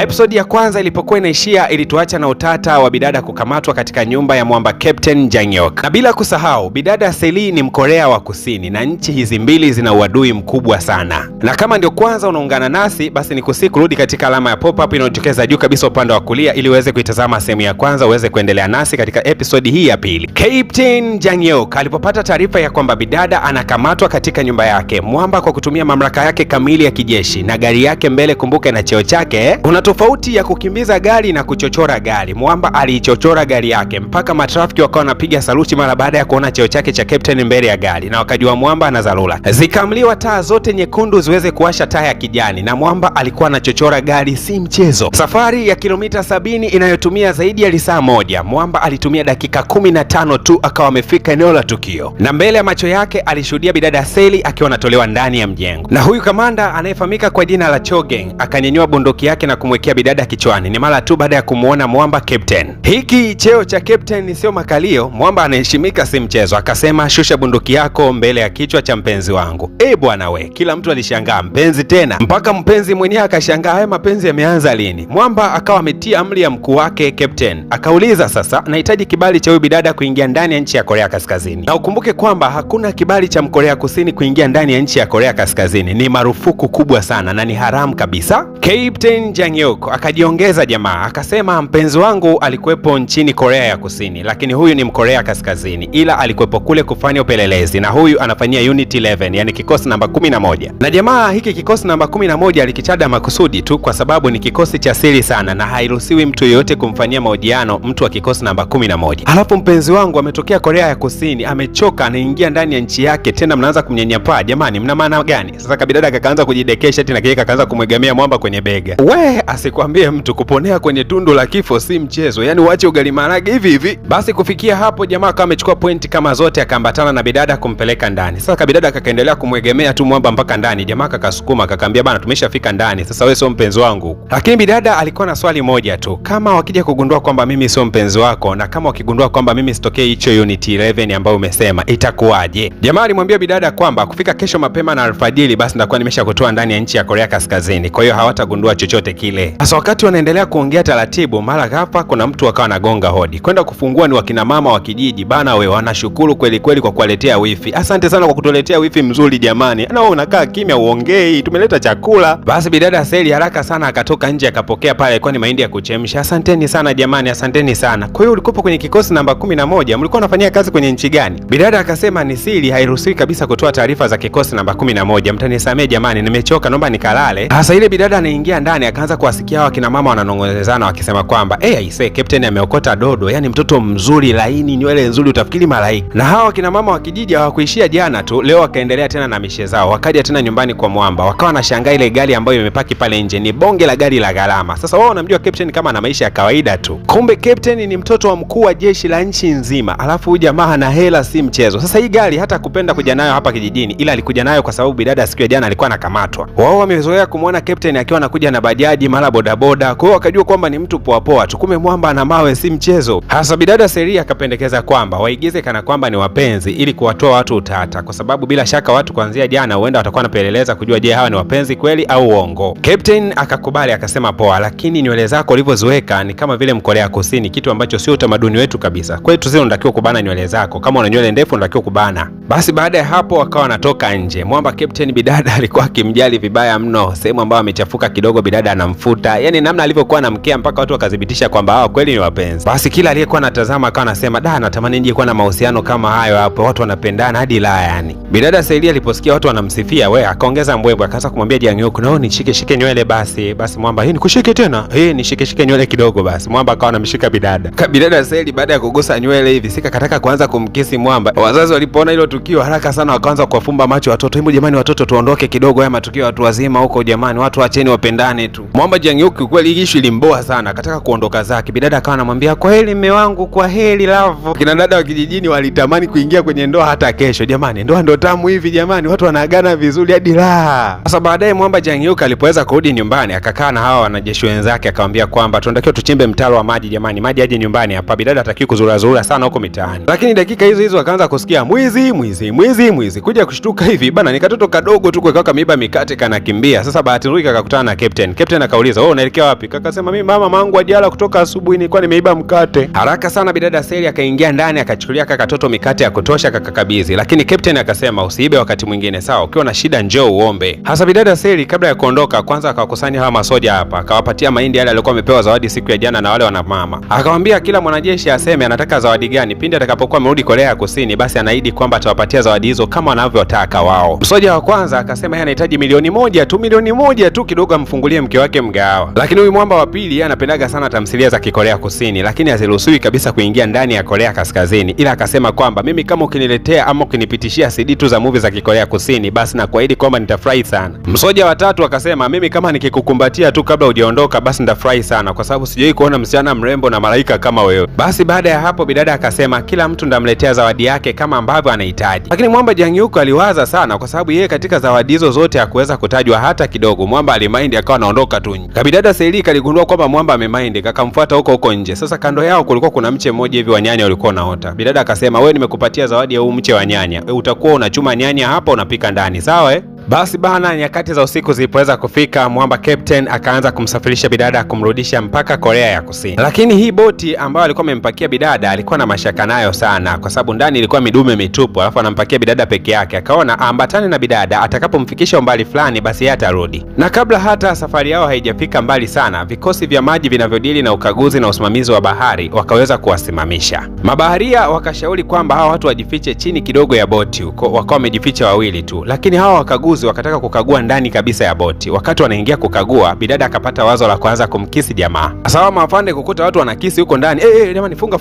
Episode ya kwanza ilipokuwa inaishia ilituacha na utata wa bidada kukamatwa katika nyumba ya mwamba Captain Jang Hyuk. Na bila kusahau, bidada Seli ni Mkorea wa Kusini na nchi hizi mbili zina uadui mkubwa sana. Na kama ndio kwanza unaungana nasi, basi nikusihi kurudi katika alama ya pop-up inayotokeza juu kabisa upande wa kulia ili uweze kuitazama sehemu ya kwanza, uweze kuendelea nasi katika episode hii ya pili. Captain Jang Hyuk alipopata taarifa ya kwamba bidada anakamatwa katika nyumba yake, mwamba kwa kutumia mamlaka yake kamili ya kijeshi na gari yake mbele, kumbuke na cheo chake, kuna tofauti ya kukimbiza gari na kuchochora gari. Mwamba aliichochora gari yake mpaka matrafiki wakawa wanapiga saluti mara baada ya kuona cheo chake cha captain mbele ya gari, na wakajua mwamba ana dharura. Zikamliwa taa zote nyekundu ziweze kuwasha taa ya kijani, na mwamba alikuwa anachochora gari si mchezo. Safari ya kilomita 70 inayotumia zaidi ya lisaa moja, mwamba alitumia dakika 15 tu akawa amefika eneo la tukio, na mbele ya macho yake alishuhudia bidada Seli akiwa anatolewa ndani ya mjengo. Na huyu kamanda anayefahamika kwa jina la Chogeng akanyanyua bunduki yake na kumwekea bidada kichwani. Ni mara tu baada ya kumuona mwamba captain. Hiki cheo cha captain sio makalio, mwamba anaheshimika si mchezo. Akasema, shusha bunduki yako mbele ya kichwa cha mpenzi wangu. Bwana we, kila mtu alishangaa, mpenzi tena? Mpaka mpenzi mwenyewe akashangaa, haya mapenzi yameanza lini? Mwamba akawa ametia amri ya mkuu wake captain. Akauliza, sasa nahitaji kibali cha huyu bidada kuingia ndani ya nchi ya Korea Kaskazini. Na ukumbuke kwamba hakuna kibali cha Mkorea Kusini kuingia ndani ya nchi ya Korea Kaskazini. Ni marufuku kubwa sana na ni haramu kabisa. Captain Jang Hyuk akajiongeza jamaa, akasema, mpenzi wangu alikuwepo nchini Korea ya Kusini, lakini huyu ni Mkorea Kaskazini, ila alikuwepo kule kufanya upelelezi, na huyu anafanyia unit 11, yani kikosi namba 11. Na jamaa, hiki kikosi namba 11 alikichada makusudi tu kwa sababu ni kikosi cha siri sana na hairuhusiwi mtu yeyote kumfanyia mahojiano mtu wa kikosi namba 11. Halafu mpenzi wangu ametokea Korea ya Kusini, amechoka, anaingia ndani ya nchi yake, tena mnaanza kumnyanyapaa. Jamani, mna maana gani? Sasa kabidada kakaanza kujidekesha tena, kile kakaanza kumwegemea mwamba kwenye bega. We, asikwambie mtu kuponea kwenye tundu la kifo si mchezo, yani uache ugali marage hivi hivi. Basi kufikia hapo jamaa kama amechukua pointi kama zote, akaambatana na bidada kumpeleka ndani. Sasa kabidada kakaendelea kumwegemea tu mwamba mpaka ndani. Jamaa kakasukuma kakambia, bana tumeshafika ndani, sasa wewe sio mpenzi wangu. Lakini bidada alikuwa na swali moja tu, kama wakija kugundua kwamba mimi sio mpenzi wako, na kama wakigundua kwamba mimi sitokee hicho unit 11 ambayo umesema, itakuwaje? Jamaa alimwambia bidada kwamba kufika kesho mapema na alfajiri, basi nitakuwa nimeshakutoa ndani ya nchi ya Korea Kaskazini, kwa hiyo hawatagundua chochote kile. Sasa wakati wanaendelea kuongea taratibu, mara ghafla kuna mtu akawa anagonga hodi. Kwenda kufungua ni wakina mama wa kijiji. Bana we, wanashukuru kweli kweli kwa kuwaletea wifi. Asante sana kwa kutuletea wifi mzuri jamani. Na wewe unakaa kimya uongei, tumeleta chakula. Basi bidada Seli haraka sana akatoka nje akapokea pale, ilikuwa ni mahindi ya kuchemsha. Asanteni sana jamani, asanteni sana. Kwa hiyo ulikuwa kwenye kikosi namba 11, mlikuwa unafanyia kazi kwenye nchi gani? Bidada akasema, ni siri, hairuhusiwi kabisa kutoa taarifa za kikosi namba 11. Mtanisamee jamani, nimechoka, naomba nikalale. Sasa ile bidada anaingia ndani akaanza kuwasikia hao kina mama wananong'onezana wakisema kwamba aisee, captain ameokota dodo, yani mtoto mzuri laini, nywele nzuri, utafikiri malaika. Na hao kina mama wa kijiji hawakuishia jana tu, leo wakaendelea tena na mishe zao. Wakaja tena nyumbani kwa mwamba, wakawa wanashangaa ile gari ambayo imepaki pale nje ni bonge la gari la gharama. Sasa wao wanamjua captain kama ana maisha ya kawaida tu, kumbe captain ni mtoto wa mkuu wa jeshi la nchi nzima, alafu huyu jamaa ana hela si mchezo. Sasa hii gari hata kupenda kuja nayo hapa kijijini, ila alikuja nayo kwa sababu bidada siku ya jana alikuwa anakamatwa. Wao wamezoea kumwona captain akiwa anakuja na bajaji mara bodaboda, kwa hiyo wakajua kwamba ni mtu poa poa tu, kumbe mwamba ana mawe si mchezo. Hasa bidada Seli akapendekeza kwamba waigize kana kwamba ni wapenzi ili kuwatoa watu utata, kwa sababu bila shaka watu kuanzia jana huenda watakuwa wanapeleleza kujua je hawa ni wapenzi kweli au uongo. Captain akakubali akasema poa, lakini nywele zako ulivyoziweka ni kama vile Mkorea Kusini, kitu ambacho sio utamaduni wetu kabisa. Kwetu sisi unatakiwa kubana nywele zako, kama una nywele ndefu unatakiwa kubana. Basi baada ya hapo wakawa wanatoka nje. Mwamba captain bidada alikuwa akimjali vibaya mno, sehemu ambayo amechafuka kidogo bidada anamfuta, yani namna alivyokuwa anamkea mpaka watu wakadhibitisha kwamba hao kweli ni wapenzi. Basi kila aliyekuwa anatazama akawa anasema, natamani nje kuwa na mahusiano kama hayo hapo, watu wanapendana hadi la yani. Bidada Seli aliposikia watu wanamsifia, akaongeza mbwembwe, akaanza kumwambia Jang Hyuk, nao nishike nywele basi. Basi mwamba, nikushike tena? Nishike nywele kidogo basi. Mwamba akawa anamshika bidada. Bidada Seli baada ya kugusa nywele hivi kataka kuanza kumkisi mwamba. Wazazi walipoona hilo tukio haraka sana wakaanza kuwafumba macho watoto. Hebu jamani watoto tuondoke kidogo, haya matukio watu wazima huko jamani, watu acheni wapendane tu. Mwamba Jang Hyuk kweli hii issue ilimboa sana, akataka kuondoka zake. Bidada akawa anamwambia, kwa heri mume wangu, kwa heri love. Kina dada wa kijijini walitamani kuingia kwenye ndoa hata kesho jamani, ndoa ndo tamu hivi jamani, watu wanaagana vizuri hadi la. Sasa baadaye mwamba Jang Hyuk alipoweza kurudi nyumbani akakaa na hawa wanajeshi wenzake akamwambia kwamba tunatakiwa tuchimbe mtaro wa maji jamani, maji aje nyumbani hapa, bidada hatakiwi kuzurura sana huko mitaani. Lakini dakika hizo akaanza kusikia mwizi kuja kushtuka hivi bana, ni katoto kadogo tu kwa kaka miba mikate kanakimbia. Sasa bahati nzuri kakakutana na captain. Captain akauliza akamuuliza, wewe unaelekea wapi? Kaka akasema, mimi mama mangu ajala kutoka asubuhi nilikuwa nimeiba mkate. Haraka sana bidada Seli akaingia ndani akachukulia kaka Toto mikate ya kutosha kakakabidhi, lakini captain akasema usiibe wakati mwingine, sawa, ukiwa na shida njoo uombe. Hasa bidada Seli kabla ya kuondoka kwanza akawakusanya hawa masoja hapa, akawapatia mahindi yale aliyokuwa amepewa zawadi siku ya jana na wale wanamama. Akamwambia kila mwanajeshi aseme anataka zawadi gani pindi atakapokuwa amerudi Korea ya Kusini, basi anaahidi kwamba atawapatia zawadi hizo kama wanavyotaka wao. Msoja wa kwanza akasema yeye anahitaji milioni moja tu kidogo amfungulie mke wake mgahawa. Lakini huyu mwamba wa pili yeye anapendaga sana tamthilia za Kikorea Kusini, lakini haziruhusiwi kabisa kuingia ndani ya Korea Kaskazini, ila akasema kwamba mimi kama ukiniletea ama ukinipitishia CD tu za movie za Kikorea Kusini basi nakuahidi kwamba nitafurahi sana. Msoja wa tatu akasema mimi kama nikikukumbatia tu kabla hujaondoka basi nitafurahi sana, kwa sababu sijawahi kuona msichana mrembo na malaika kama wewe. Basi baada ya hapo bidada akasema kila mtu ndamletea zawadi yake kama ambavyo anahitaji. Lakini mwamba Jang-hyuk aliwaza sana, kwa sababu yeye katika zawadi hizo zote hakuweza kutajwa hata kidogo. Mwamba alimaindi akawa anaondoka tu nje. Kabidada Seli kaligundua kwamba mwamba amemaindi, kakamfuata huko nje. Sasa kando yao kulikuwa kuna mche mmoja hivi wa nyanya ulikuwa unaota. Bidada akasema wewe nimekupatia zawadi ya huu mche wa nyanya, utakuwa unachuma nyanya hapa unapika ndani, sawa Basi bana, nyakati za usiku zilipoweza kufika, mwamba captain akaanza kumsafirisha bidada kumrudisha mpaka Korea ya Kusini. Lakini hii boti ambayo alikuwa amempakia bidada alikuwa na mashaka nayo sana, kwa sababu ndani ilikuwa midume mitupu, alafu anampakia bidada peke yake. Akaona ambatane na bidada, atakapomfikisha umbali fulani basi yeye atarudi. Na kabla hata safari yao haijafika mbali sana, vikosi vya maji vinavyodili na ukaguzi na usimamizi wa bahari wakaweza kuwasimamisha. Mabaharia wakashauri kwamba hawa watu wajifiche chini kidogo ya boti huko, wakawa wamejificha wawili tu. Lakini hawa wakaguzi wakataka kukagua ndani kabisa ya boti. Wakati wanaingia kukagua, bidada akapata wazo la kuanza kumkisi jamaa. Sawa mafande kukuta watu wanakisi huko ndani. Jamani funga,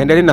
endeleni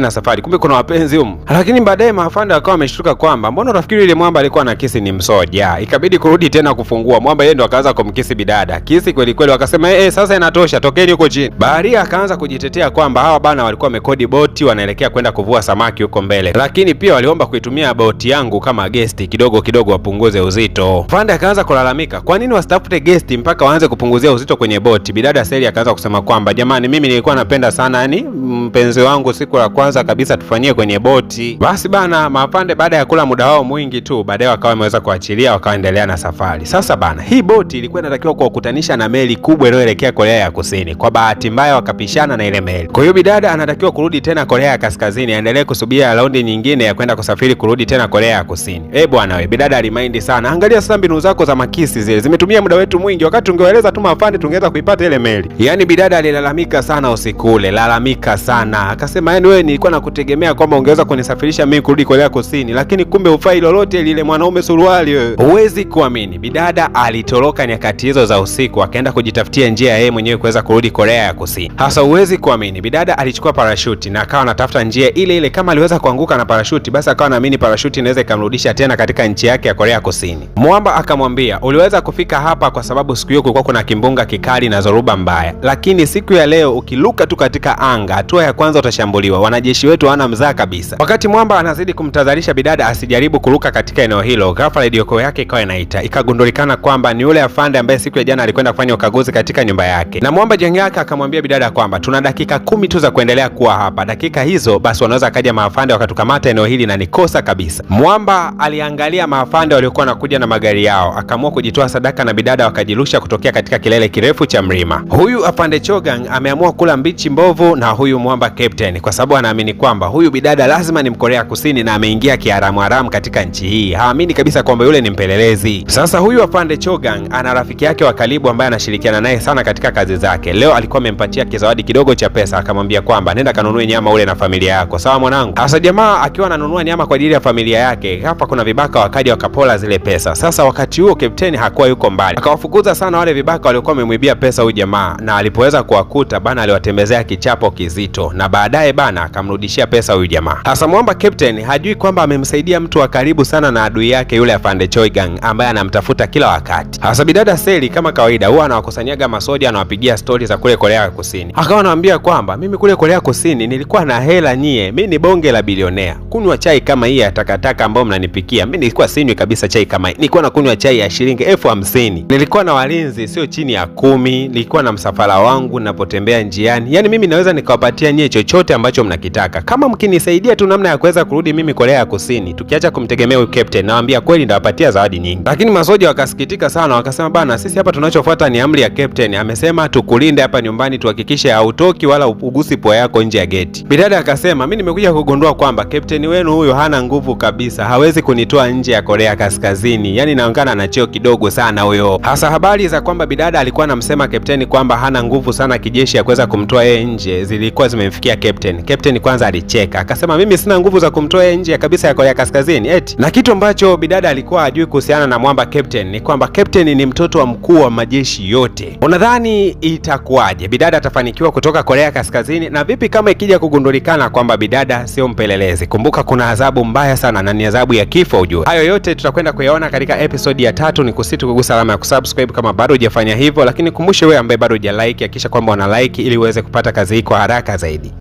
na safari. Kumbe kuna wapenzi huko. Lakini baadaye mafande akawa ameshtuka kwamba mbona unafikiri ile mwamba alikuwa anakisi ni msoja. Ikabidi kurudi tena kufungua. Mwamba yeye ndo akaanza kumkisi bidada. Kisi kweli wakasema sasa inatosha, tokeni huko chini. Baharia akaanza kujitetea kwamba hawa bana walikuwa wamekodi boti wanaelekea kwenda kuvua samaki huko mbele. Lakini pia waliomba kuitumia boti yangu kama guest kidogo wapunguze uzito. Fande akaanza kulalamika, kwa nini wasitafute guest mpaka waanze kupunguzia uzito kwenye boti? Bidada Seli akaanza kusema kwamba jamani, mimi nilikuwa napenda sana mpenzi wangu siku ya kwanza kabisa tufanyie kwenye boti. Basi bana, mafande baada ya kula muda wao mwingi tu, baadaye wakawa wameweza kuachilia, wakaendelea na safari. Sasa bana, hii boti ilikuwa inatakiwa kuwakutanisha na meli kubwa inayoelekea Korea ya Kusini. Kwa bahati mbaya wakapishana na ile meli. Kwa hiyo bidada anatakiwa kurudi tena Korea ya Kaskazini, aendelee kusubiria raundi nyingine ya kwenda kusafiri kurudi tena Korea ya Kusini. Bwana we, bidada alimaindi sana. Angalia sasa mbinu zako za makisi zile zimetumia muda wetu mwingi, wakati ungeeleza tu mafande tungeweza kuipata ile meli. Yaani bidada alilalamika sana usiku ule, lalamika sana. Akasema wewe nilikuwa nakutegemea kwamba ungeweza kunisafirisha mimi kurudi Korea Kusini, lakini kumbe ufai lolote lile, mwanaume suruali wewe. Huwezi kuamini, bidada alitoroka nyakati hizo za usiku akaenda kujitafutia njia yeye mwenyewe kuweza kurudi Korea ya Kusini. Hasa huwezi kuamini, bidada alichukua parashuti na akawa anatafuta njia ile kama aliweza kuanguka na parashuti basi akawa anaamini parashuti inaweza ikamrudisha tena katika nchi yake ya Korea Kusini. Mwamba akamwambia uliweza kufika hapa kwa sababu siku hiyo kulikuwa kuna kimbunga kikali na zoruba mbaya, lakini siku ya leo ukiluka tu katika anga, hatua ya kwanza utashambuliwa. Wanajeshi wetu hawana mzaa kabisa. Wakati Mwamba anazidi kumtadharisha bidada asijaribu kuruka katika eneo hilo, ghafla radio yake ikawa inaita. Ikagundulikana kwamba ni yule afande ambaye siku ya jana alikwenda kufanya ukaguzi katika nyumba yake. Na Mwamba Jang-hyuk akamwambia bidada kwamba tuna dakika 10 tu za kuendelea kuwa hapa. Dakika hizo basi wanaweza kaja maafande wakatukamata eneo hili na ni kosa kabisa. Mwamba aliangalia maafande waliokuwa wanakuja na magari yao, akaamua kujitoa sadaka na bidada wakajirusha kutokea katika kilele kirefu cha mlima. Huyu afande Chogang ameamua kula mbichi mbovu na huyu Mwamba captain, kwa sababu anaamini kwamba huyu bidada lazima ni Mkorea Kusini na ameingia kiharamu katika nchi hii. Haamini kabisa kwamba yule ni mpelelezi. Sasa huyu afande Chogang ana rafiki yake wa karibu ambaye anashirikiana naye sana katika kazi zake. Leo alikuwa amempatia kizawadi kidogo cha pesa, akamwambia kwamba nenda kanunue nyama ule na familia yako, sawa mwanangu? Sasa jamaa akiwa ananunua nyama kwa ajili ya familia yake, hapa kuna vibaka wakaja wakapola zile pesa. Sasa wakati huo kapteni hakuwa yuko mbali, akawafukuza sana wale vibaka waliokuwa wamemwibia pesa huyu jamaa, na alipoweza kuwakuta bana aliwatembezea kichapo kizito, na baadaye bana akamrudishia pesa huyu jamaa. Hasa Mwamba captain hajui kwamba amemsaidia mtu wa karibu sana na adui yake yule afande Chogang ambaye anamtafuta kila wakati. Hasa bidada Seli kama kawaida huwa anawakusanyaga masoja, anawapigia stori za kule Korea ya Kusini. Akawa anawaambia kwamba mimi kule Korea Kusini nilikuwa na hela nyie, mimi ni bonge la bilionea. Kunywa chai kama hii ya takataka ambayo mnanipikia, mimi nilikuwa sinywi kabisa kabisa chai kama hii. Nilikuwa nakunywa chai ya shilingi 50,000. Nilikuwa na walinzi sio chini ya 10. Nilikuwa na msafara wangu ninapotembea njiani. Yaani mimi naweza nikawapatia nyie chochote ambacho mnakitaka. Kama mkinisaidia tu namna ya kuweza kurudi mimi Korea ya Kusini, tukiacha kumtegemea huyu captain, nawaambia kweli ndawapatia zawadi nyingi. Lakini masoja wakasikitika sana, wakasema bana, sisi hapa tunachofuata ni amri ya captain. Amesema tukulinde hapa nyumbani, tuhakikishe hautoki wala ugusi pua yako nje ya geti. Bidada akasema mimi nimekuja kugundua kwamba captain wenu huyo hana nguvu kabisa, hawezi kunitoa nje ya Korea Kaskazini. Yaani naongana na cheo kidogo sana huyo. Hasa habari za kwamba bidada alikuwa anamsema captain kwamba hana nguvu sana kijeshi ya kuweza kumtoa yeye nje zilikuwa zimemfikia captain. Captain kwanza alicheka, akasema mimi sina nguvu za kumtoa yeye nje kabisa ya Korea Kaskazini eti. Na kitu ambacho bidada alikuwa hajui kuhusiana na mwamba captain ni kwamba captain ni mtoto wa mkuu wa majeshi yote. Unadhani itakuwaje? Bidada atafanikiwa kutoka Korea Kaskazini? Na vipi kama ikija kugundulikana kwamba bidada sio mpelelezi? Kumbuka kuna adhabu mbaya sana na ni adhabu ya kifo ujue. Hayo yote tutakwenda kuyaona katika episode ya 3. Ni kusitu kugusa alama ya kusubscribe kama bado hujafanya hivyo, lakini kumbushe wewe ambaye bado hujalike, hakikisha kwamba una like ili uweze kupata kazi hii kwa haraka zaidi.